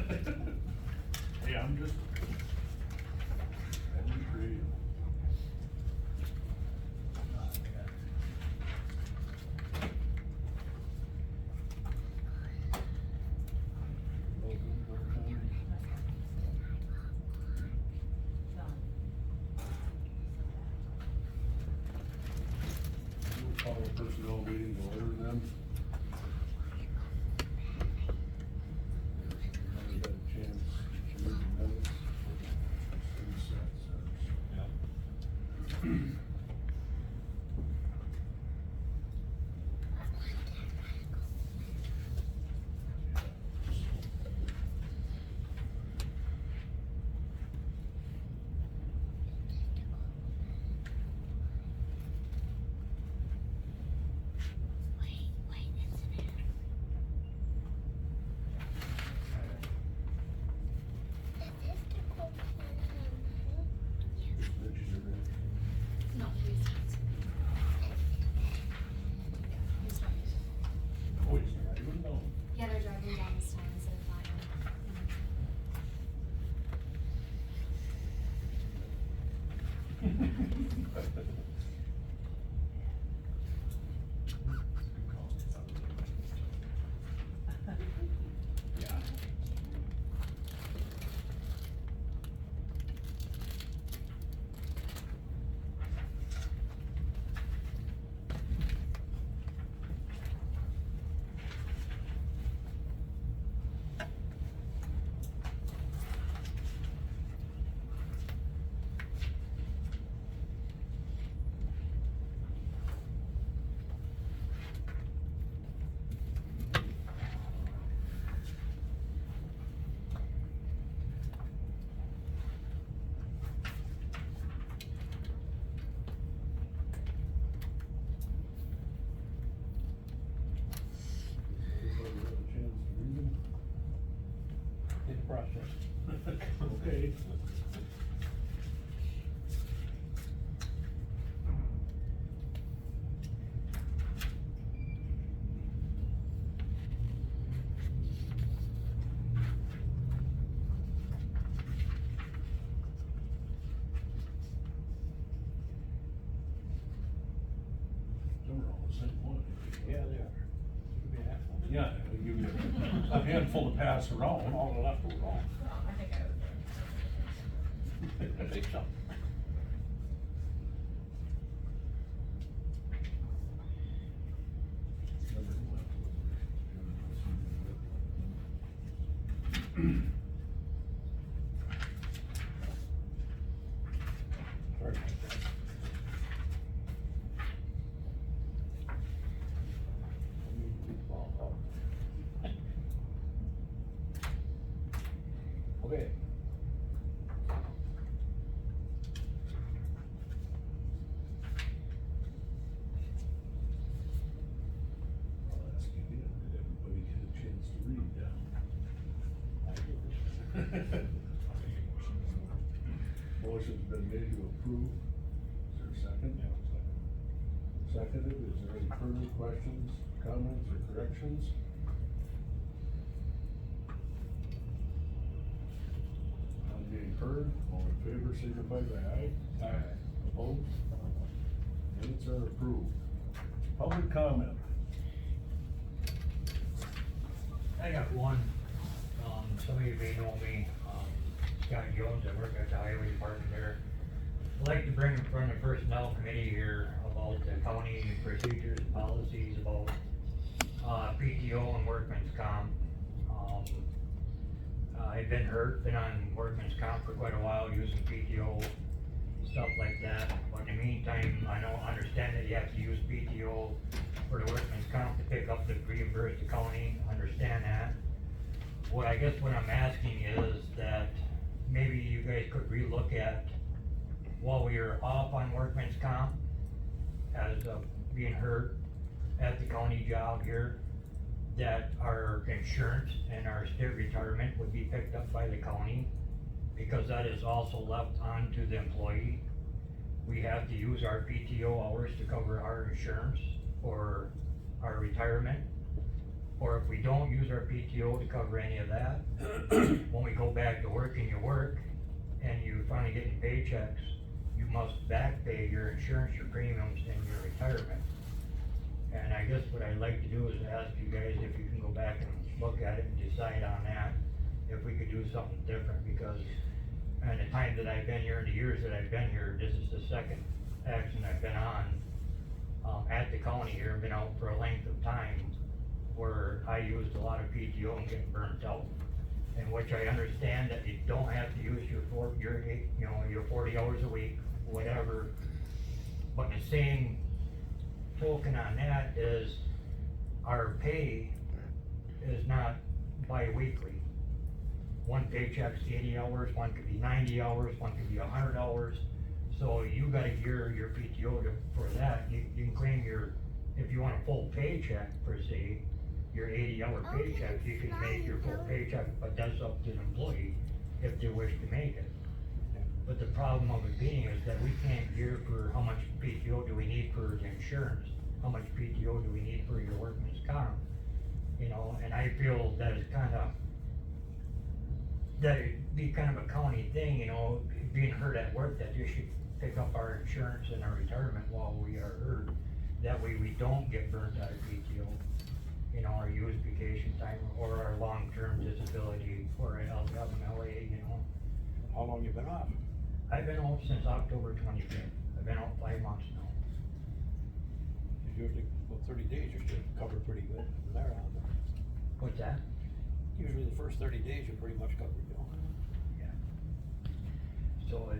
Hey, I'm just. I'm creative. We'll call a personnel meeting to order then. Everybody got a chance to read the minutes. No, he's Oh, he's driving down. yeah, they're driving down this time instead of flying. Yeah. Everybody got a chance to read them? In process. Okay. They're all the same one. Yeah, they are. Give me half one. Yeah, I'll give you a handful to pass around. All the left were wrong. I think I was. I think so. Sorry about that. Okay. I'll ask you again, did everybody get a chance to read that? Motion's been made to approve. Is there a second? Seconded, is there any further questions, comments, or corrections? None being heard, all in favor, signify by aye. Aye. Opposed? Minutes are approved. Public comment. I got one, some of you may know me, Scott Jones, I work at the highway department there. I'd like to bring in front of the personnel committee here about the county procedures, and policies about, PTO and workman's comp. I've been hurt, been on workman's comp for quite a while, using PTO, stuff like that. But in the meantime, I don't understand that you have to use PTO for the workman's comp to pick up the reimbursed county, understand that. What I'm asking is that maybe you guys could relook at, while we are off on workman's comp, as of being hurt at the county job here, that our insurance and our state retirement would be picked up by the county, because that is also left on to the employee. We have to use our PTO hours to cover our insurance or our retirement. or if we don't use our PTO to cover any of that, when we go back to work and you work, and you're finally getting paychecks, you must back pay your insurance, your premiums, and your retirement. And I guess what I'd like to do is ask you guys if you can go back and look at it and decide on that, if we could do something different, because in the time that I've been here, and the years that I've been here, this is the second action I've been on, at the county here, been out for a length of time, where I used a lot of PTO and getting burnt out. And which I understand that you don't have to use your 40 hours a week, whatever, but the same token on that is our pay is not bi-weekly. One paycheck's 80 hours, one could be 90 hours, one could be 100 hours. So you gotta gear your PTO for that. You can claim if you want a full paycheck per se, your 80-hour paycheck, you can make your full paycheck, but that's up to the employee if they wish to make it. But the problem of it being is that we can't gear for how much PTO do we need for the insurance, how much PTO do we need for your workman's comp, and I feel that it's that it'd be kind of a county thing, being hurt at work, that you should pick up our insurance and our retirement while we are hurt. That way we don't get burnt out of PTO, our used vacation time, or our long-term disability, or LMLA, How long you been off? I've been off since October 25th. I've been off 5 months now. Usually, 30 days you're still covered pretty good from there on. What's that? Usually the first 30 days you're pretty much covered, Yeah. So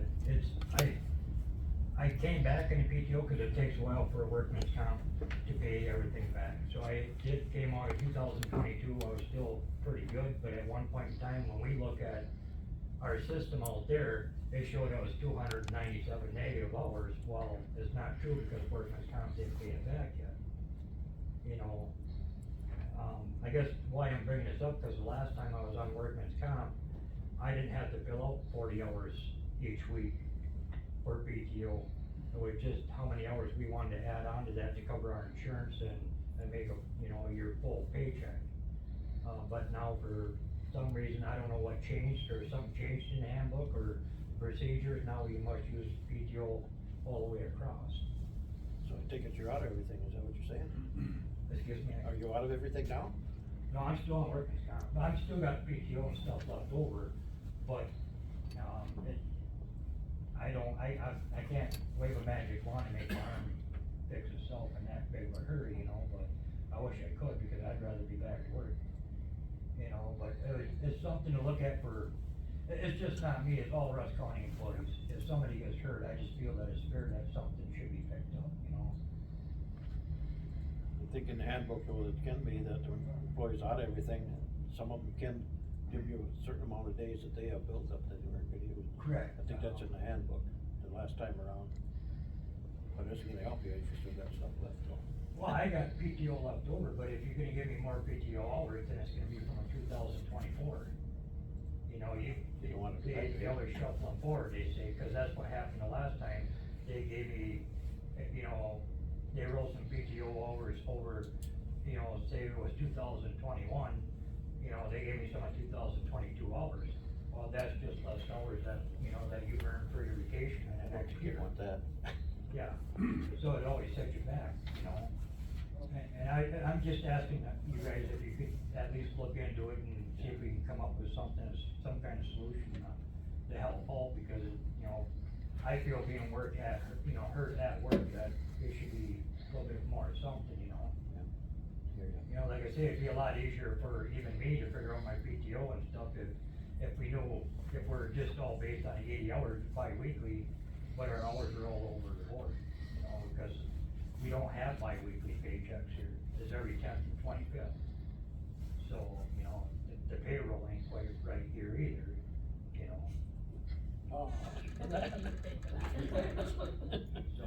I came back in the PTO because it takes a while for a workman's comp to pay everything back. So came out of 2022, I was still pretty good, but at one point in time, when we look at our system out there, they showed I was 297 negative hours. Well, it's not true, because workman's comp didn't pay it back yet. I guess why I'm bringing this up, because the last time I was on workman's comp, I didn't have to fill out 40 hours each week for PTO. It was just how many hours we wanted to add on to that to cover our insurance and make your full paycheck. But now for some reason, I don't know what changed, or something changed in the handbook or procedures, now you must use PTO all the way across. So I take it you're out of everything, is that what you're saying? Excuse me? Are you out of everything now? No, I'm still on workman's comp. I've still got PTO and stuff left over, but, I can't wave a magic wand and make my arm fix itself in that big of a hurry, but I wish I could, because I'd rather be back to work. But it's something to look at it's just not me, it's all Rusk County employees. If somebody gets hurt, I just feel that it's fair that something should be picked up, I think in the handbook, though, it can be that the employees out of everything, some of them can give you a certain amount of days that they have built up that they weren't gonna use. Correct. I think that's in the handbook, the last time around. But it's gonna help you if you still got stuff left, though. Well, I got PTO left over, but if you're gonna give me more PTO hours, then it's gonna be from 2024. You want it back. They always shuffle them forward, they say, cause that's what happened the last time. They gave me, they rolled some PTO hours over, say it was 2021, they gave me some of 2022 hours. Well, that's just less hours that you earn for your vacation in the next year. You want that. Yeah, so it always sets you back, And I'm just asking you guys if you could at least look into it and see if we can come up with some kind of solution to help all, because, I feel being hurt at work, that it should be a little bit more something, like I say, it'd be a lot easier for even me to figure out my PTO and stuff if we knew, if we're just all based on 80 hours bi-weekly, but our hours are all over the board, because we don't have bi-weekly paychecks here. It's every 10th and 25th. So, the payroll ain't quite right here either, Oh. So,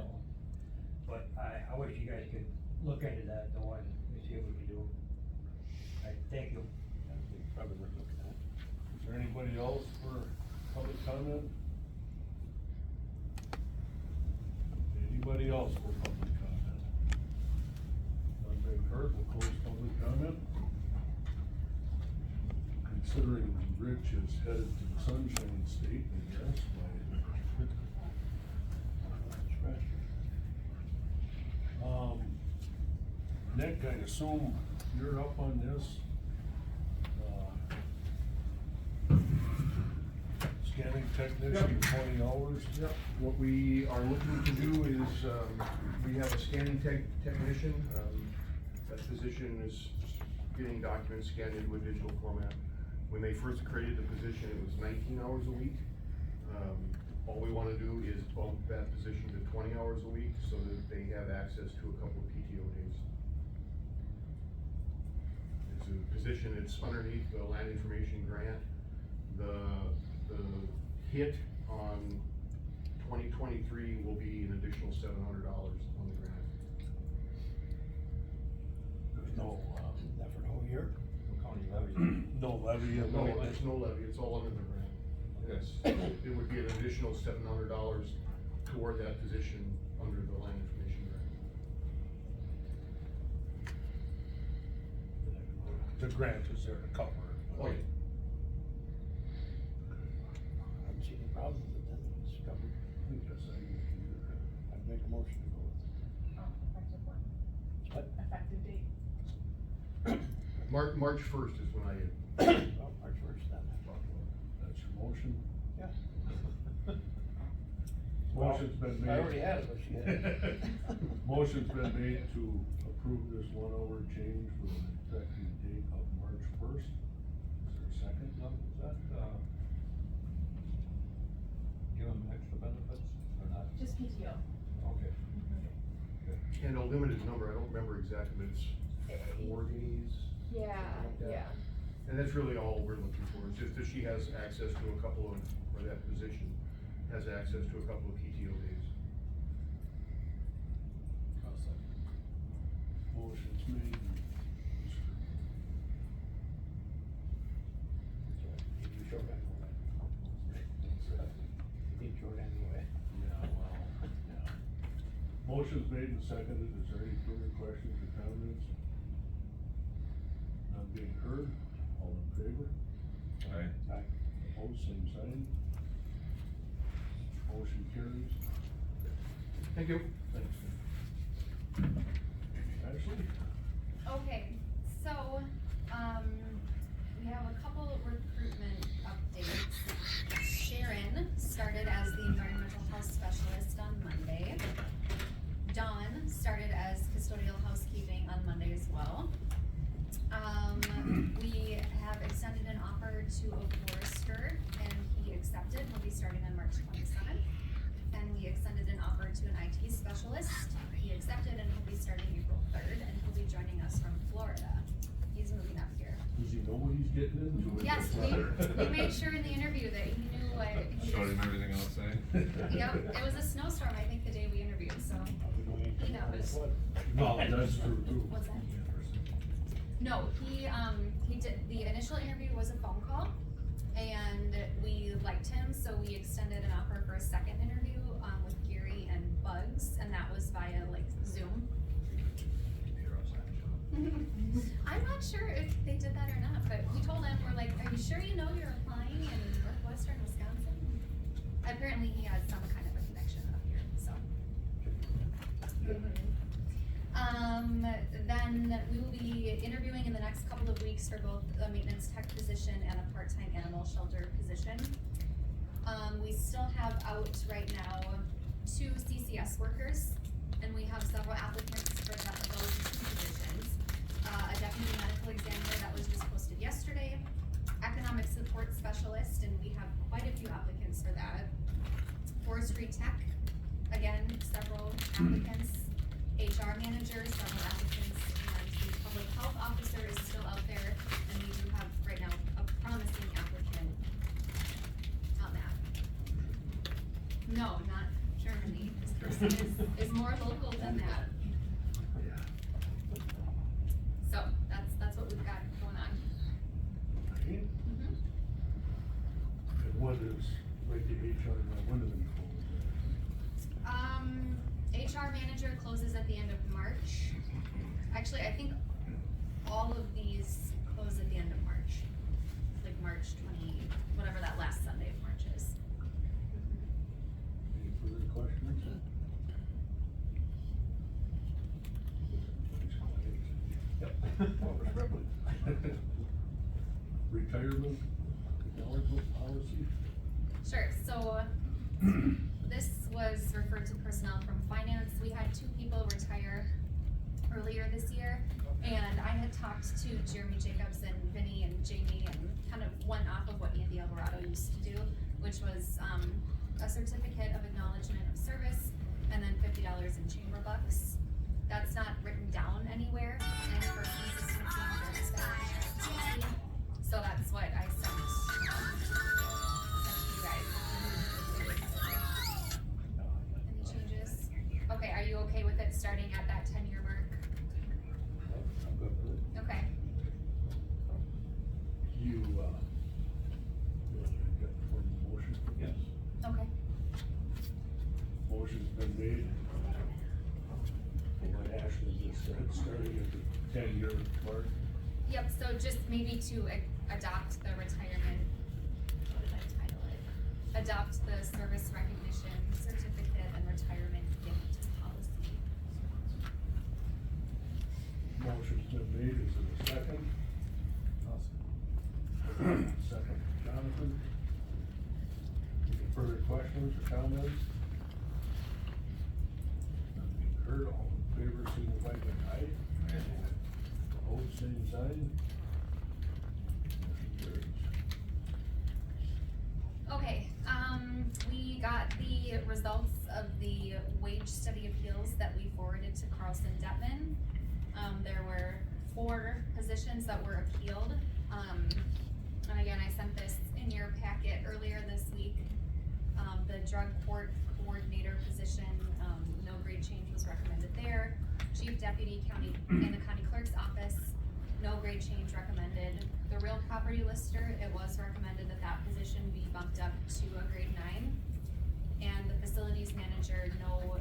but I wish you guys could look into that though and see what we can do. Thank you. Probably worth looking at. Is there anybody else for public comment? Anybody else for public comment? None being heard, we'll close public comment. considering Rich is headed to the Sunshine State, I guess, Nick, I assume you're up on this? Scanning technician, 20 hours? Yep, what we are looking to do is, we have a scanning technician, that position is getting documents scanned into a digital format. When they first created the position, it was 19 hours a week. All we wanna do is bump that position to 20 hours a week, so that they have access to a couple of PTO days. It's a position, it's underneath the land information grant. The hit on 2023 will be an additional $700 on the grant. There's no, That for the whole year? County levy. no levy. No, there's no levy, it's all under the grant. Yes, it would be an additional $700 toward that position under the land information grant. The grant is there to cover it. Oh, yeah. I haven't seen any problems with it, then it's covered. I'd make a motion to go with Effective one. it. What? Effective date. March 1st is when I, Well, March first then. That's your motion? Yeah. Motion's been made. I already had it, but she had it. Motion's been made to approve this 1 hour change with an effective date of March 1st. Is there a second? Now, is that, give them extra benefits or not? Just PTO. Okay. and a limited number, I don't remember exactly, but it's 4 days. Yeah, Something like that. And that's really all we're looking for, is just that she has access to a couple of, or that position has access to a couple of PTO days. Motion's made. He'd be short anyway. He'd be short anyway. Yeah, well, yeah. Motion's made and seconded, is there any further questions or comments? Not being heard, all in favor? Aye. Aye. Opposed, same sign. Motion carries. Thank you. Thanks, Nick. Ashley? Okay, so, we have a couple recruitment updates. Sharon started as the environmental health specialist on Monday. Dawn started as custodial housekeeping on Monday as well. We have extended an offer to a forester, and he accepted. He'll be starting on March 27th. And we extended an offer to an IT specialist. He accepted, and he'll be starting April 3rd, and he'll be joining us from Florida. He's moving up here. Does he know what he's getting into with Yes, this letter? we made sure in the interview that he knew what. Showed him everything outside? Yep, it was a snowstorm, I think, the day we interviewed, so. He knows. No, that's true too. What's that? No, he did, the initial interview was a phone call, and we liked him, so we extended an offer for a second interview, with Gary and Bugs, and that was via like Zoom. I'm not sure if they did that or not, but we told him, we're like, are you sure you know you're applying in northwestern Wisconsin? Apparently he has some kind of a connection up here, so. Then we will be interviewing in the next couple of weeks for both a maintenance tech position and a part-time animal shelter position. We still have out right now 2 CCS workers, and we have several applicants for those 2 positions. A deputy medical examiner that was just posted yesterday, economic support specialist, and we have quite a few applicants for that. Forestry tech, again, several applicants. HR manager, several applicants, and the public health officer is still out there, and we do have right now a promising applicant on that. No, not Germany, this person is more local than that. So, that's what we've got going on. Okay. And what is, like the HR, when do they close HR manager closes at the end of March. Actually, I think all of these close at the end of March, like March Retirement acknowledgement policy? Sure, so this was referred to personnel from finance. We had 2 people retire earlier this year. And I had talked to Jeremy Jacobs and Vinny and Jamie and kind of went off of what Andy Alvarado used to do, which was, a certificate of acknowledgement of service and then $50 in chamber bucks. That's not written down anywhere and for consistency and transparency. So that's what I sent you guys. Any changes? Okay, are you okay with it starting at that 10-year mark? I'm good with it. Okay. You got for the motion? Yes. Okay. Motion's been made. And what Ashley just said, starting at the 10-year mark. Yep, so just maybe to adopt the retirement, what did I title it? Adopt the service recognition certificate and retirement gift policy. Motion's been made, is there a second? Second, Jonathan. Any further questions or comments? None being heard, all in favor, signify by aye. Opposed, same sign. Motion carries. Okay, we got the results of the wage study appeals that we forwarded to Carlson Detman. There were 4 positions that were appealed. And again, I sent this in your packet earlier this week. The drug court coordinator position, no grade change was recommended there. Chief deputy in the county clerk's office, no grade change recommended. The real property lister, it was recommended that that position be bumped up to a grade 9. And the facilities manager, no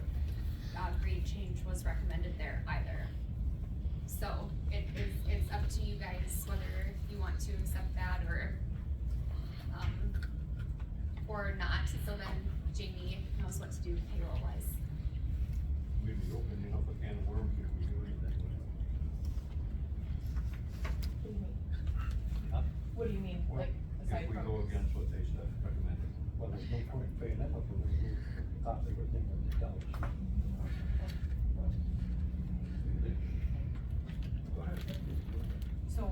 grade change was recommended there either. So it's up to you guys whether you want to accept that or not, so then Jamie knows what to do payroll wise. We'd be opening up a can of worms if we do anything with it. What do you mean? Huh? What do you mean, like, aside If we from? go against what they said, recommended. Well, there's no point in paying them if we're gonna do copy everything that they tell us. Go ahead. So,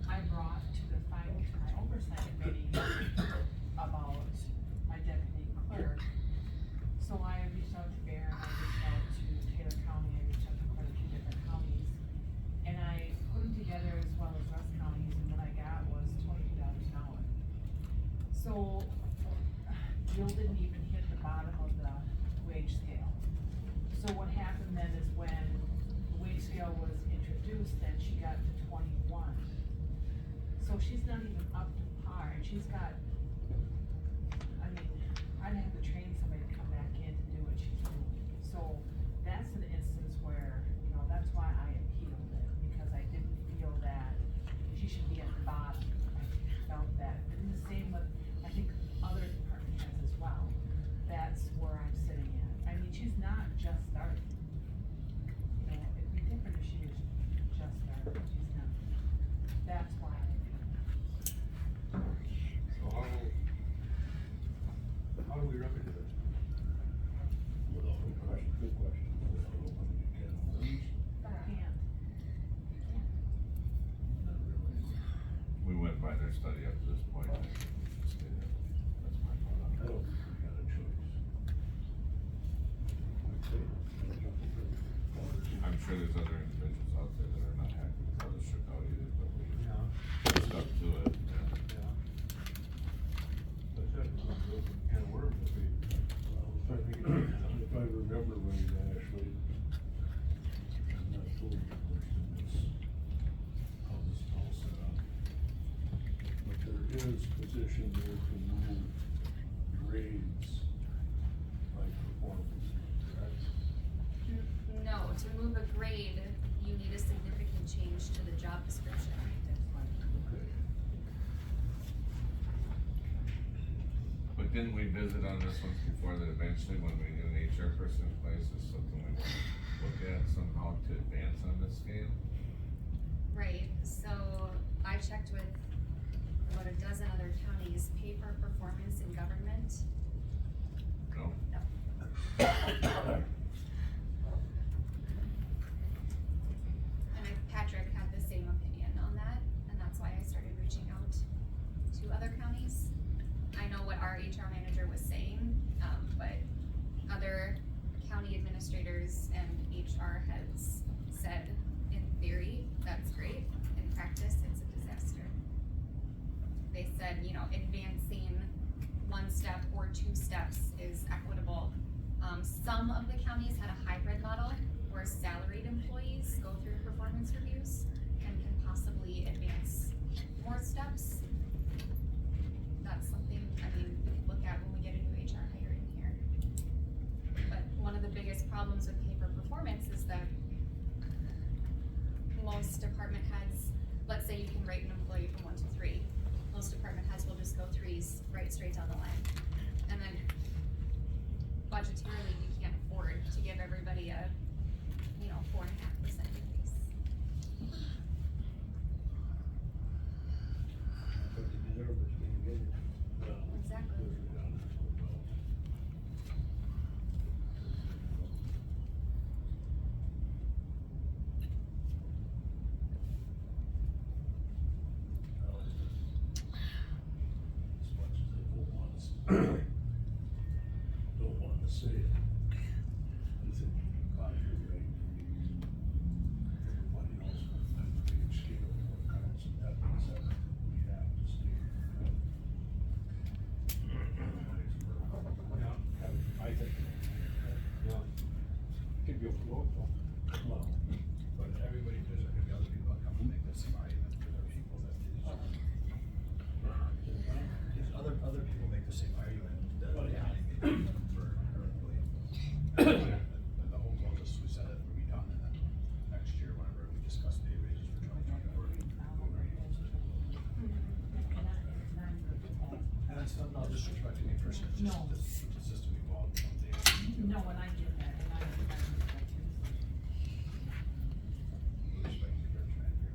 I brought to my oversight committee about my deputy clerk. So I reached out to Bear, I reached out to Taylor County, I reached out to quite a few different counties. And I put them together as well as Rusk counties, and what I got was $22 an hour. So, Jill didn't even hit the bottom of the wage scale. So what happened then is when the wage scale was introduced, then she got to 21. So she's not even up to par, and she's got, I mean, I'd have to train somebody to come back in to do what she's doing. So that's an instance where, that's why I appealed it, because I didn't feel that she should be at the bottom. I felt that, and the same with, I think, other department heads as well. That's where I'm sitting at. I mean, she's not just starting. It'd be different if she was just starting, she's not. That's why I appealed. So how do we remedy this? Without any question, good question. Without opening a can of worms, I can't. not really. We went by their study up to this point. I stayed there. That's my I thought. don't think we got a choice. Okay, I'll jump over to Waters. I'm sure there's other individuals out there that are not happy with how this shook out either, but we stuck to it, yeah. Yeah. That's it, it's not an open can of worms if we. Well, if I remember right, Ashley, I'm not totally versed in this, how this is all set up. But there is position there to move grades by performance, correct? No, to move a grade, you need a significant change to the job description. Okay. But didn't we visit on this once before that eventually when we get an HR person in place is something we want to look at somehow to advance on this game? Right, so I checked with about a dozen other counties, pay for performance in government. No? And Patrick had the same opinion on that, and that's why I started reaching out to other counties. I know what our HR manager was saying, but other county administrators and HR heads said, in theory, that's great, in practice, it's a disaster. They said, you know, advancing one step or 2 steps is equitable. Some of the counties had a hybrid model where salaried employees go through performance reviews and can possibly advance more steps. That's something, I mean, we could look at when we get a new HR hire in here. But one of the biggest problems with pay for performance is that most department heads, let's say you can rate an employee from 1 to 3. Most department heads will just go 3s right straight down the line. And then budgetarily, you can't afford to give everybody a, 4.5% increase. But they deserve it, they get it. Exactly. As much as they don't want us, don't want to say it. It's a 5-year rate. Everybody else will have a big scale of counts and deputies that we have to stay. I think, could be overlooked though. Well, But everybody, there's gonna be other people that come and make the same argument, there are people that, other people make the same argument that the county made for her employee. And the whole goal is, we said it, we'll be done, and then next year, whenever we discuss pay raises for 2024. And that's not disrespecting me personally, it's just, No. the system evolved from there. No, and I get that, and I get that too. Respect the church manager.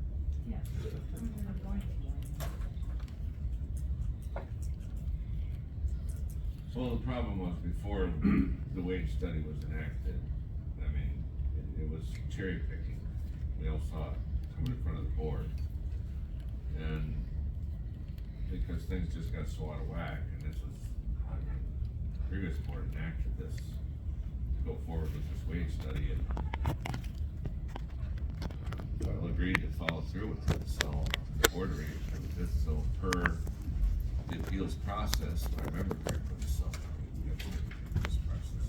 Yes, I'm going to. Well, the problem was before the wage study was enacted, I mean, it was cherry picking. We all saw it coming in front of the board. And because things just got so out of whack, and this was, I mean, the previous board enacted this to go forward with this wage study, and well, agreed to follow through with it, so the board agreed with this, so per the appeals process, if I remember correctly, so we have to go through this process.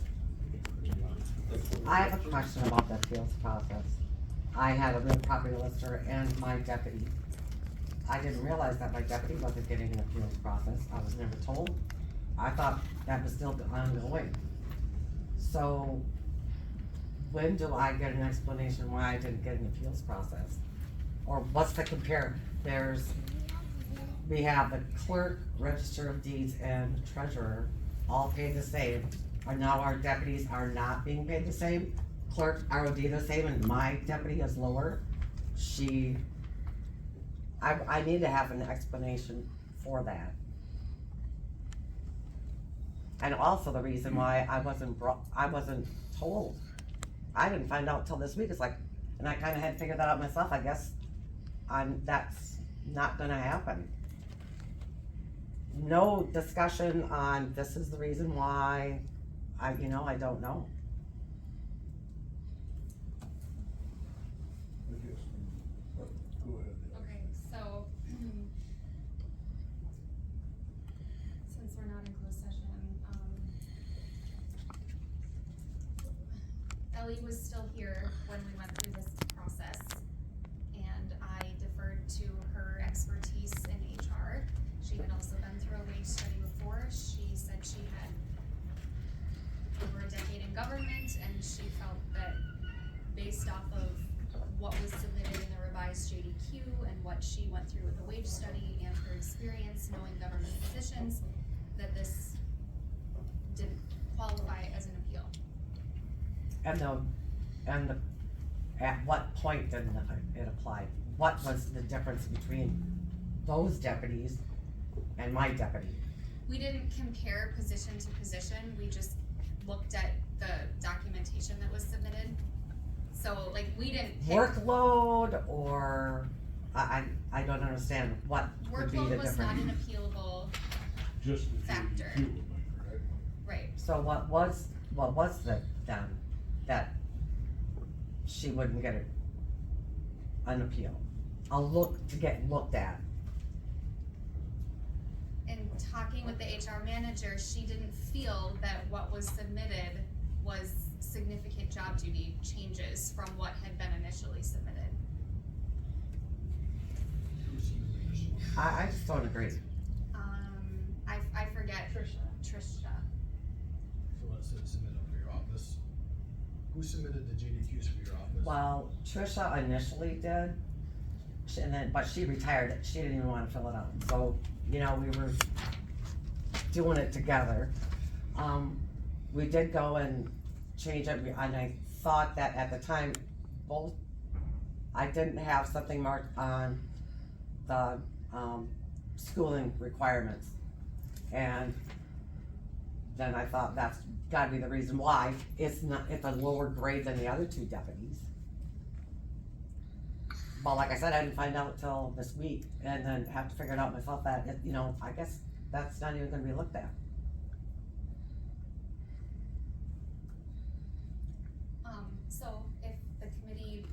I have a question about the appeals process. I had a real property lister and my deputy. I didn't realize that my deputy wasn't getting an appeals process. I was never told. I thought that was still ongoing. So when do I get an explanation why I didn't get an appeals process? Or what's the compare? We have the clerk, register of deeds, and treasurer all paid the same. And now our deputies are not being paid the same. Clerk ROD the same, and my deputy is lower. I need to have an explanation for that. And also the reason why I wasn't told. I didn't find out till this week. It's like, and I kinda had figured that out myself. I guess that's not gonna happen. No discussion on this is the reason why. I don't know. I guess, go ahead. Okay, so since we're not in closed session, Ellie was still here when we went through this process, and I deferred to her expertise in HR. She had also been through a wage study before. She said she had over a decade in government, and she felt that based off of what was submitted in the revised JDQ and what she went through with the wage study and her experience knowing government positions, that this didn't qualify as an appeal. and at what point did it apply? What was the difference between those deputies and my deputy? We didn't compare position to position, we just looked at the documentation that was submitted. So like, we didn't pick. Workload, or, I don't understand what would be the Workload was not an difference. appealable, Just the Factor. GDQ, am I correct? right, So what was the, then, that she wouldn't get an appeal? To get looked at. in talking with the HR manager, she didn't feel that what was submitted was significant job duty changes from what had been initially submitted. Who submitted the initial one? I just don't agree. I forget. Trisha. So let's say submit them for your office. Who submitted the GDQs for your office? Well, Trisha initially did, but she retired, she didn't even wanna fill it out, so, we were doing it together. We did go and change it, and I thought that at the time, I didn't have something marked on the, schooling requirements. And then I thought that's gotta be the reason why it's a lower grade than the other two deputies. But like I said, I didn't find out till this week, and then have to figure it out myself that, I guess that's not even gonna be looked at. So if the committee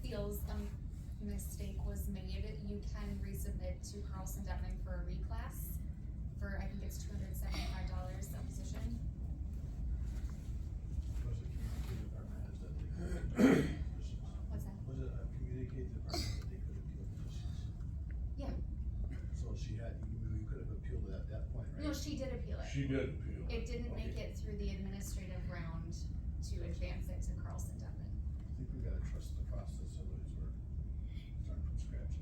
feels a mistake was made, you can resubmit to Carlson Detman for a reclass for, I think it's $275 a position. Was it communicated department heads that they could appeal positions? What's that? Was it a communicated department that they could appeal positions? Yeah. So you could have appealed it at that point, right? No, she did appeal it. She did appeal. It didn't make it through the administrative round to advance it to Carlson Detman. I think we gotta trust the process, otherwise we're starting from scratch.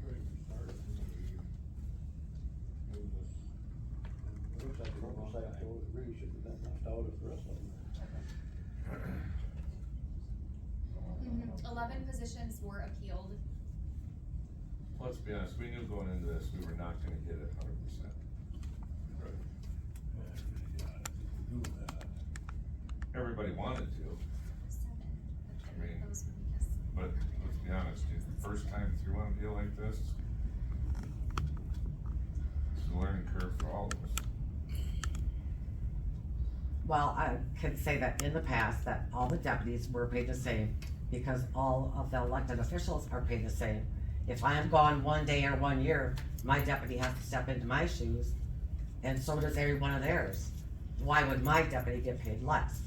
Great, we started, it looks like the motorcycle really should have been left out of the rest of them. 11 positions were appealed. Let's be honest, we knew going into this, we were not gonna get it 100%. Right. Do that. Everybody wanted to, 7. I mean, Those were because. but let's be honest, dude, the first time through on a deal like this, it's a learning curve for all of us. Well, I can say that in the past, that all the deputies were paid the same, because all of the elected officials are paid the same. If I am gone one day or 1 year, my deputy has to step into my shoes, and so does every one of theirs. Why would my deputy get paid less?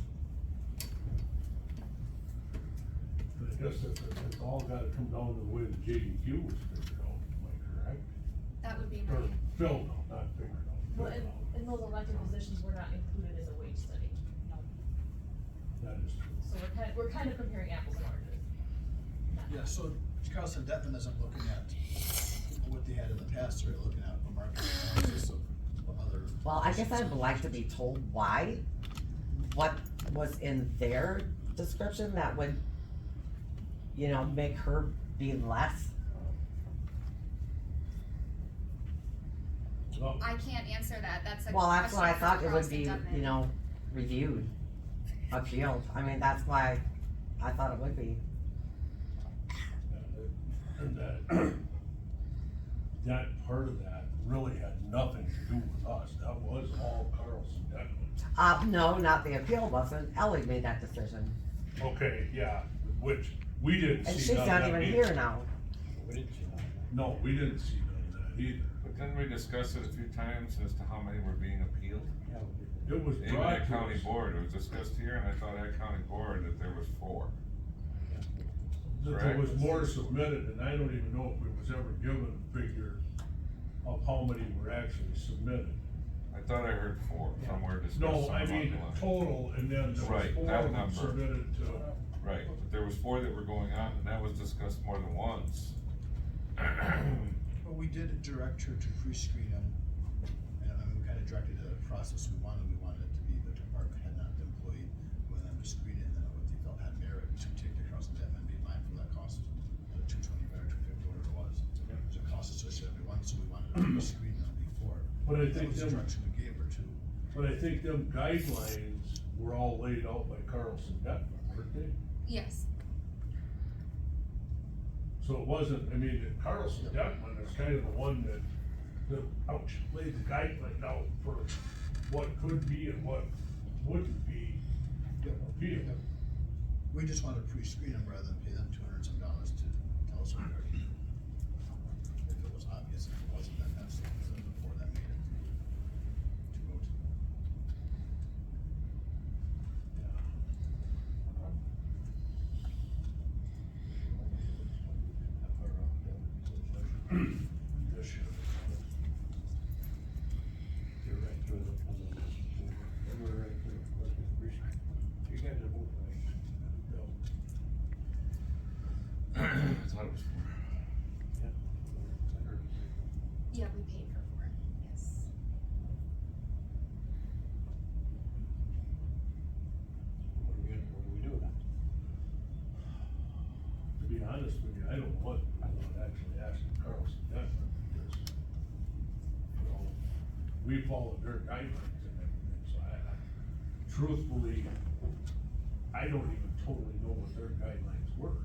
But I guess it's all gotta come down to the way the JDQ was figured out, am I correct? That would be Or my, filled out, not figured out. Well, filled out. and those elected positions were not included in the wage study. That is true. So we're kind of comparing apples and oranges. Yeah, so Carlson Detman isn't looking at what they had in the past, they're looking at a market analysis of what other. Well, I guess I'd like to be told why, what was in their description that would, make her be less. Well, I can't answer that, that's a Well, that's what I question for thought it would Carlson be, Detman. reviewed, appealed. I mean, that's why I thought it would be. and that part of that really had nothing to do with us, that was all Carlson Detman. No, not the appeal wasn't. Ellie made that decision. Okay, yeah, which we didn't see. And she's none of not that even either. here now. We didn't see that. No, we didn't see none of that either. But didn't we discuss it a few times as to how many were being appealed? Yeah, we did. It was Even brought at to county us. board, it was discussed here, and I thought at county board that there was 4. That there was more submitted, and I don't even know if we was ever given a figure of how many were actually submitted. I thought I heard 4 somewhere discussed. No, somewhere I along mean, the line. total, and then there was Right, 4 that of them number. submitted to, Right, but there was 4 that were going on, and that was discussed more than once. Well, we did direct her to pre-screen them, and I mean, we kinda directed the process we wanted to screened them before. But I That think was the them- direction we gave her to. But I think them guidelines were all laid out by Carlson Detman, weren't they? Yes, So it wasn't, I mean, Carlson Detman is kind of the one that laid the guideline out for what could be and what wouldn't be appealed. We just wanted to pre-screen them rather than pay them $200 some dollars to tell us what they're. If it was obvious, if it wasn't, then that's before that made it to go to. This year. You're right through the, we're right through, you guys are both right. I thought it was 4. Yeah. I heard you. yeah, we paid her for it, yes. What do we do then? To be honest with you, I don't know what I would actually ask Carlson Detman, because, you know, we followed their guidelines and everything, so truthfully, I don't even totally know what their guidelines were.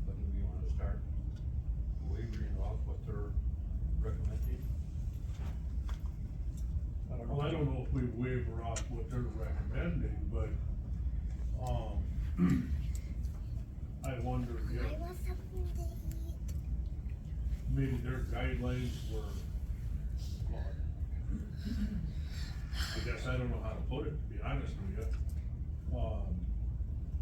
But do we wanna start wavering off what they're recommending? I don't know. Well, I don't know if we waver off what they're recommending, but, I wonder if maybe their guidelines were flawed. I guess I don't know how to put it, to be honest with you.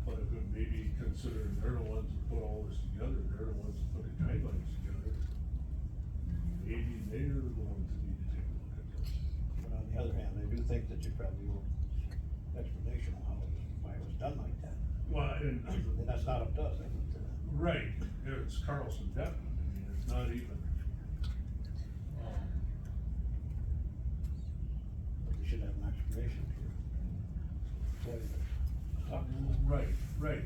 But if it maybe considering they're the ones that put all this together, they're the ones that put the guidelines together. Maybe they're the ones that need to take a look at this. But on the other hand, I do think that you probably want explanation on how it was, why it was done like that. Well, and, And that's not up to us, I think, right, it's Carlson Detman, I mean, it's not even, but we should have an explanation here. Why the stuff. right.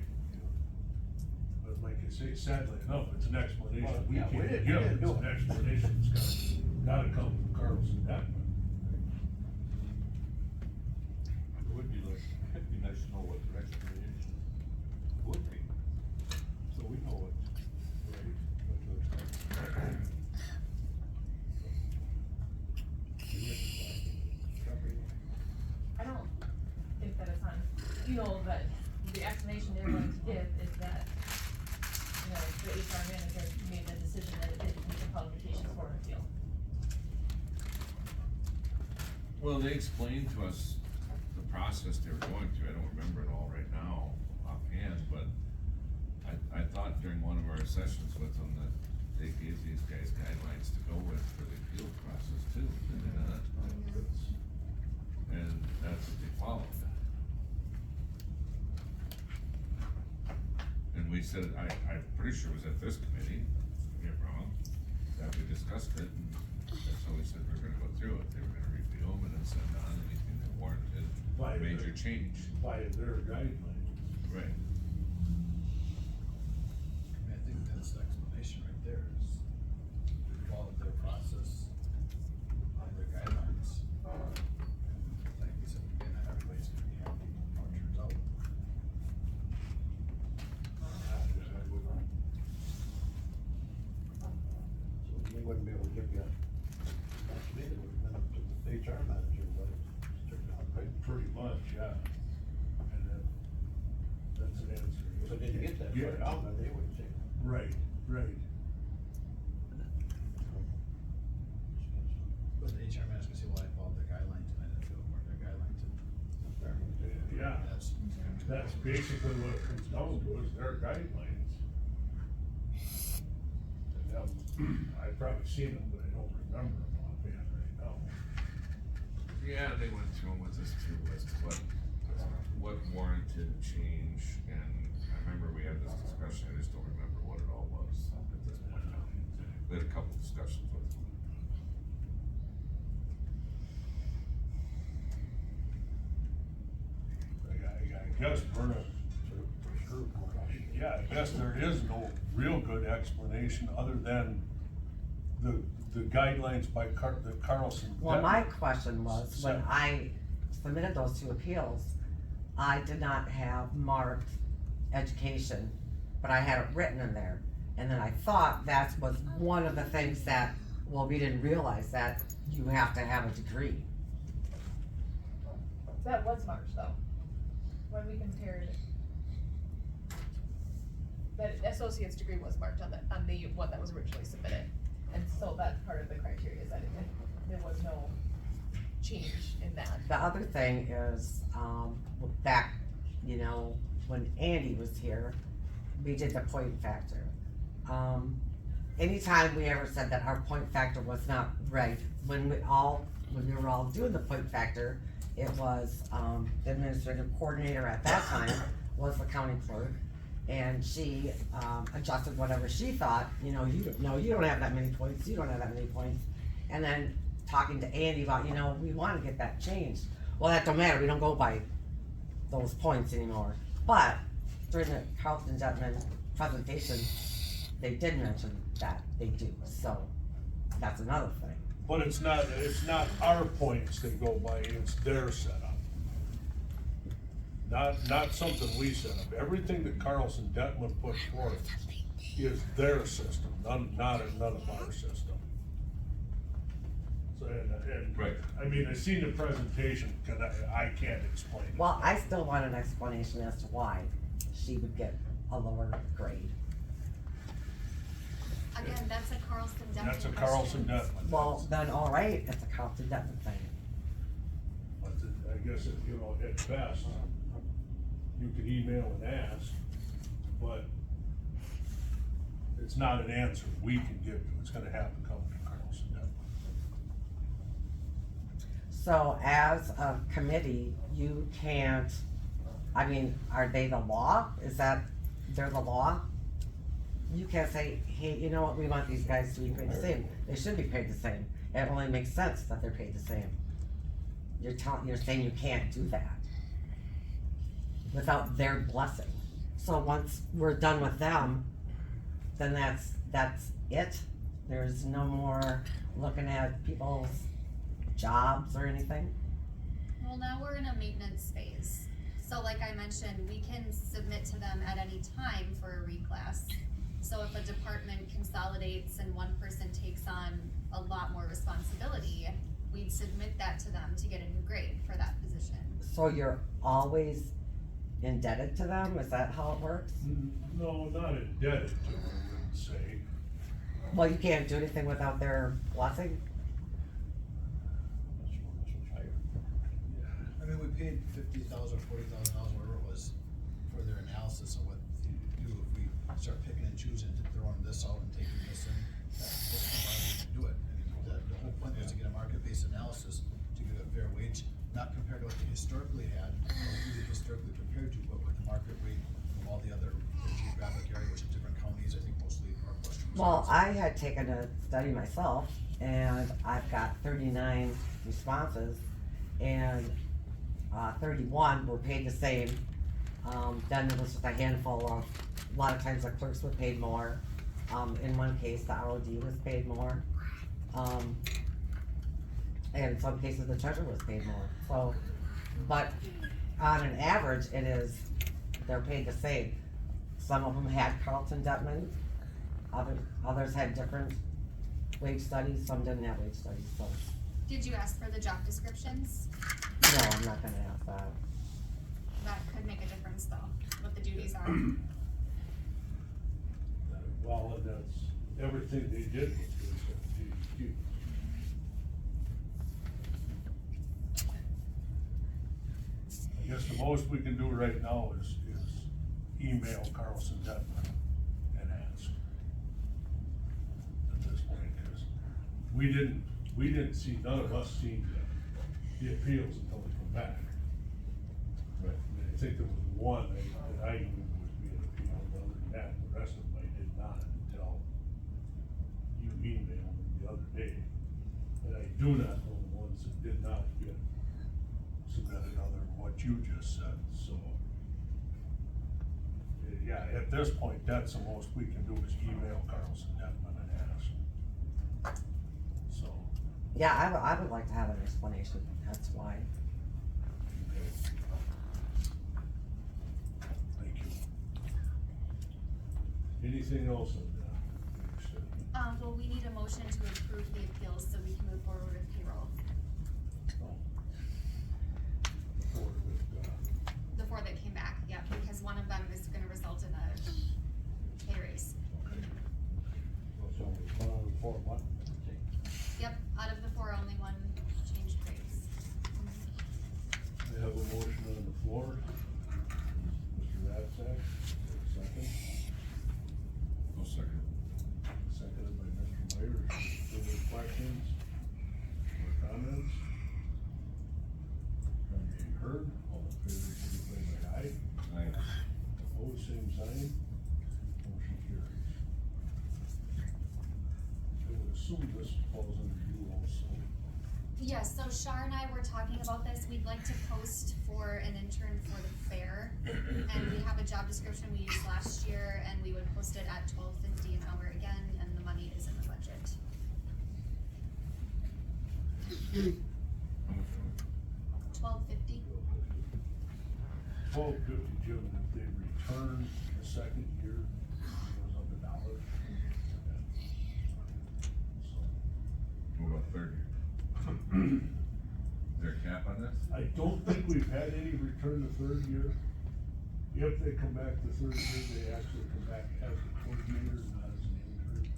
But like I say, sadly enough, it's an explanation Well, we yeah, we can't didn't- give, we didn't it's do an it. explanation that's gotta come from Carlson Detman. It would be like, it'd be nice to know what the explanation would be, so we know what to expect. I don't think that it's on, you know, that the explanation they're going to give is that, you know, the HR manager made the decision that it didn't meet the qualifications for an appeal. Well, they explained to us the process they were going through, I don't remember it all right now offhand, but I thought during one of our sessions with them that they gave these guys guidelines to go with for the appeal process too, did they not? And that's what they followed. And we said, I'm pretty sure it was at this committee, if I'm wrong, that we discussed it, and that's how we said we were gonna go through it, they were gonna review them and then send on anything that warranted By a major their- change. By their guidelines. Right. I think that's the explanation right there, is we followed their process, by their guidelines. And like we said, again, everybody's gonna be happy how it turns out. So they wouldn't be able to give you, actually, it would have been up to the HR manager, but it turned out, right? Pretty much, yeah. And that's an answer. So did you get that Yeah. far down, they would say. Right. But the HR manager's gonna say, well, I followed their guidelines, and I didn't feel it weren't their guidelines. Yeah, That's. that's basically what it comes down to, is their guidelines. And I've probably seen them, but I don't remember them offhand right now. Yeah, they went through them with us too, as to what warranted change, and I remember we had this discussion, I just don't remember what it all was at this point now. We had a couple discussions with them. I guess we're not, Sure, for sure, more or less. Yeah, I guess there is no real good explanation other than the guidelines by the Carlson. Well, my question was, when I submitted those two appeals, I did not have marked education, but I had it written in there. And then I thought that was one of the things that, well, we didn't realize that you have to have a degree. That was March though, when we compared. That associate's degree was marked on the one that was originally submitted, and so that's part of the criteria, is that there was no change in that. The other thing is, back, you know, when Andy was here, we did the point factor. Anytime we ever said that our point factor was not right, when we were all doing the point factor, it was, the administrative coordinator at that time was the county clerk, and she, adjusted whatever she thought, you know, you don't have that many points, you don't have that many points. And then talking to Andy about, you know, we wanna get that changed. Well, that don't matter, we don't go by those points anymore. But during the Carlton Detman presentation, they did mention that they do, so that's another thing. But it's not our points they go by, it's their setup. Not something we set up. Everything that Carlson Detman put forth is their system, not of our system. So, and, Right. I mean, I seen the presentation, cause I can't explain it. Well, I still want an explanation as to why she would get a lower grade. Again, that's a Carlson Detman That's a question. Carlson Detman. Well, then, all right, it's a Carlton Detman thing. But I guess, you know, at best, you could email and ask, but it's not an answer we can give you. It's gonna have to come from Carlson Detman. So as a committee, you can't, I mean, are they the law? Is that, they're the law? You can't say, hey, you know what, we want these guys to be paid the same. They should be paid the same. It only makes sense that they're paid the same. You're saying you can't do that without their blessing. So once we're done with them, then that's it. There's no more looking at people's jobs or anything. Well, now we're in a maintenance phase. So like I mentioned, we can submit to them at any time for a reclass. So if a department consolidates and one person takes on a lot more responsibility, we'd submit that to them to get a new grade for that position. So you're always indebted to them? Is that how it works? No, not indebted to, I wouldn't say. Well, you can't do anything without their blessing? I mean, we paid $50,000, $40,000, whatever it was, for their analysis of what you do if we start picking and choosing to throwing this out and taking this in. That's why we do it. I mean, the whole point was to get a market-based analysis to give a fair wage, not compared to what they historically had, or who they historically compared to, but with the market rate of all the other geographic area, which are different counties, I think mostly Northwestern. Well, I had taken a study myself, and I've got 39 responses, and 31 were paid the same. Then there was just a handful of, a lot of times the clerks were paid more. In one case, the ROD was paid more. And in some cases, the treasurer was paid more. So, but on an average, they're paid the same. Some of them had Carlton Detman, others had different wage studies, some didn't have wage studies, so. Did you ask for the job descriptions? No, I'm not gonna ask that. That could make a difference though, what the duties are. Well, that's, everything they did was based on GDQ. I guess the most we can do right now is email Carlson Detman and ask. At this point, because we didn't see, none of us seen the appeals until they come back. Right. I think there was one that I knew was being appealed, other than that, the rest of them I did not until you emailed them the other day. And I do not know the ones that did not get submitted other than what you just said, so. Yeah, Yeah, at this point, that's the most we can do is email Carlson Detman and ask. So, Yeah, I would like to have an explanation, that's why. thank you. Anything else on that? Well, we need a motion to approve the appeals so we can move forward with payroll. Forward with, The four that came back, yeah, because one of them is gonna result in a pay raise. okay. So, for what? Yep, out of the four, only one changed grades. I have a motion on the floor. Mr. Ratzak, second. I'll second. Seconded by Mr. Myers. Further questions or comments? None being heard, all in favor, signify by aye. Aye. Opposed, same sign. Motion carries. I would assume this falls under you also. Yes, so Shar and I were talking about this, we'd like to post for an intern for the fair. And we have a job description we used last year, and we would post it at $12.50 an hour again, and the money is in the budget. How much $12.50. 1250, Jim, if they return the second year, it goes up $1. So, What about third year? Is there a cap on this? I don't think we've had any return the third year. If they come back the third year, they actually come back as a coordinator, not as an intern.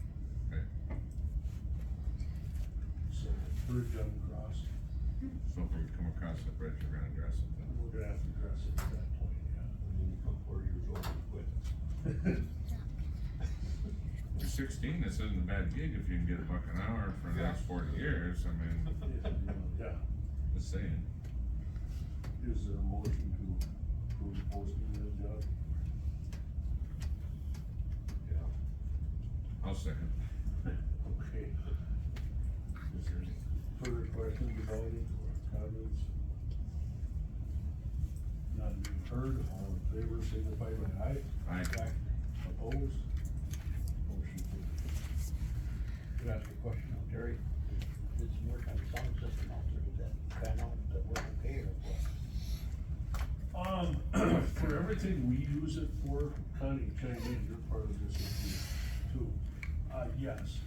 Okay, So, bridge uncrossed, so if we come across the bridge, we're gonna address it then. we're gonna have to address it at that point, yeah. And then you come 4 years old and quit. You're 16, this isn't a bad gig if you can get $1 an hour for the next 40 years, I mean, Yeah, just saying. is there a motion to approve posting that job? Yeah. I'll second. Okay. Is there any further questions about it or comments? None being heard, all in favor, signify by aye. Aye. Opposed? Motion carries. Can I ask a question, Terry? Did some work on the sound system out there, did that pan out, that work okay or what? For everything we use it for, Connie, chime in, you're part of this issue too. Yes.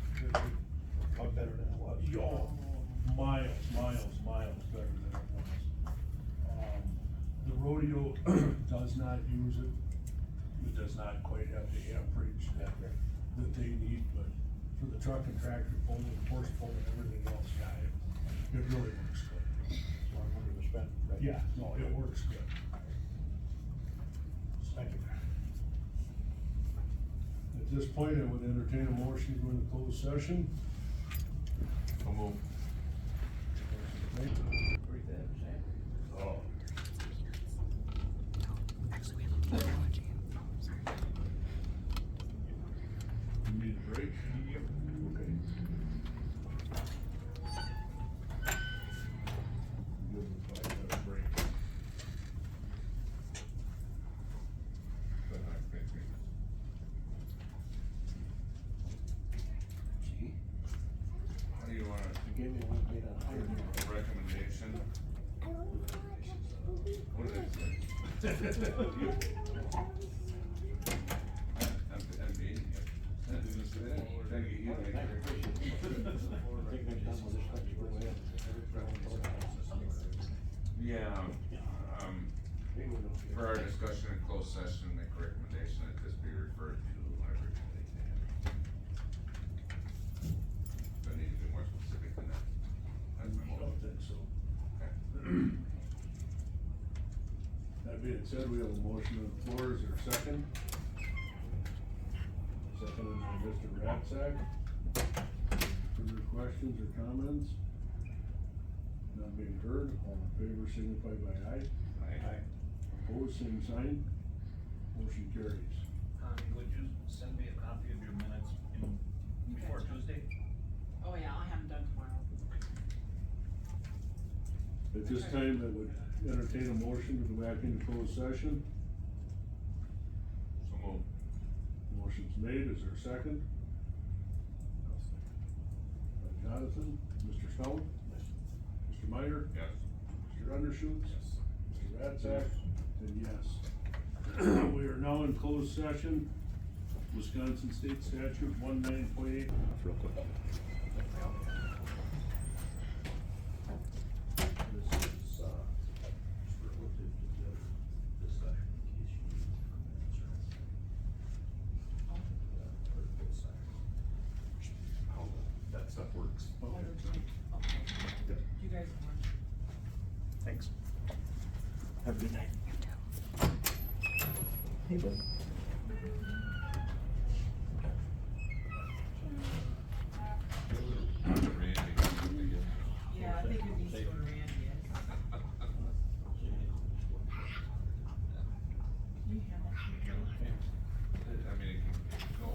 How better than it was? Miles better than it was. The rodeo does not use it. It does not quite have the amperage that they need, but for the truck and tractor pulling, horse pulling, everything else, yeah, it really works good. So our money was spent, right? Yeah, no, it works good. Thank you. At this point, I would entertain a motion to go into closed session. So move. Read that, Sam. Oh. You need a break? Yep. Okay. Give them a 5-minute break. But I think See, how do you want you gave me one made on iron. a recommendation? What did I say? I'm being here. Trying to get you to make I appreciate it. I think next time we'll just let you go ahead. Yeah, for our discussion in closed session, make a recommendation that this be referred to library committee to him. Do I need to be more specific than that? That's my I don't motion. think so. Okay. That being said, we have a motion on the floor, is there a second? Seconded by Mr. Ratzak. Further questions or comments? None being heard, all in favor signify by aye. Aye. Opposed, same sign. Motion carries. Connie, would you send me a copy of your minutes before Tuesday? Oh, yeah, I'll have them done tomorrow. At this time, I would entertain a motion to go back into closed session. So move. Motion's made, is there a second? By Jonathan, Mr. Stone? Mr. Meyer? Yes. Mr. Undershoots? Mr. Ratzak? And yes. We are now in closed session, Wisconsin State Statute 19.8. Real quick. This is, just relative to the other discussion, in case you need minutes or anything. Or both sides. How that stuff works. Oh, they're doing- okay. You guys want? Thanks. Have a good night. Hey, bud. Yeah, I think it needs to go to Randy. Can you hand that to me? I mean, it can go,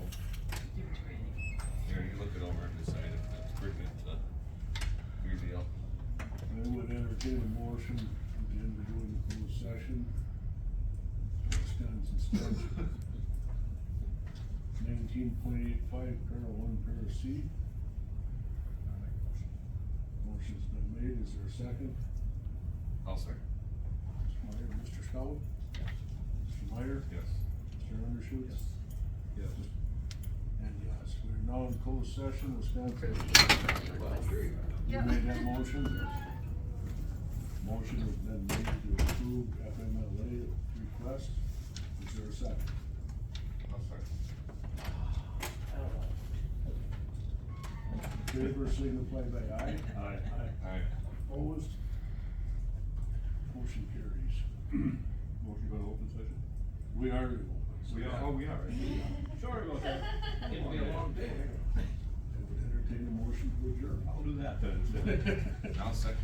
Give it to Randy. you look it over and decide if it's pertinent to your deal. I would entertain a motion at the end of doing the closed session. Wisconsin statute 19.85, para 1, para C. Motion's been made, is there a second? I'll second. Mr. Meyer, Mr. Stout? Mr. Meyer? Yes. Mr. Undershoots? Yes. And yes, we are now in closed session, Wisconsin. You made that motion? Motion has been made to approve FMLA request. Is there a second? I'll second. In favor, signify by aye. Aye. Aye. Opposed? Motion carries. Motion to go to open session? We are in open session. We are, oh, we are. Sorry about that. It'll be a long day. I would entertain a motion to adjourn. I'll do that then instead. I'll second.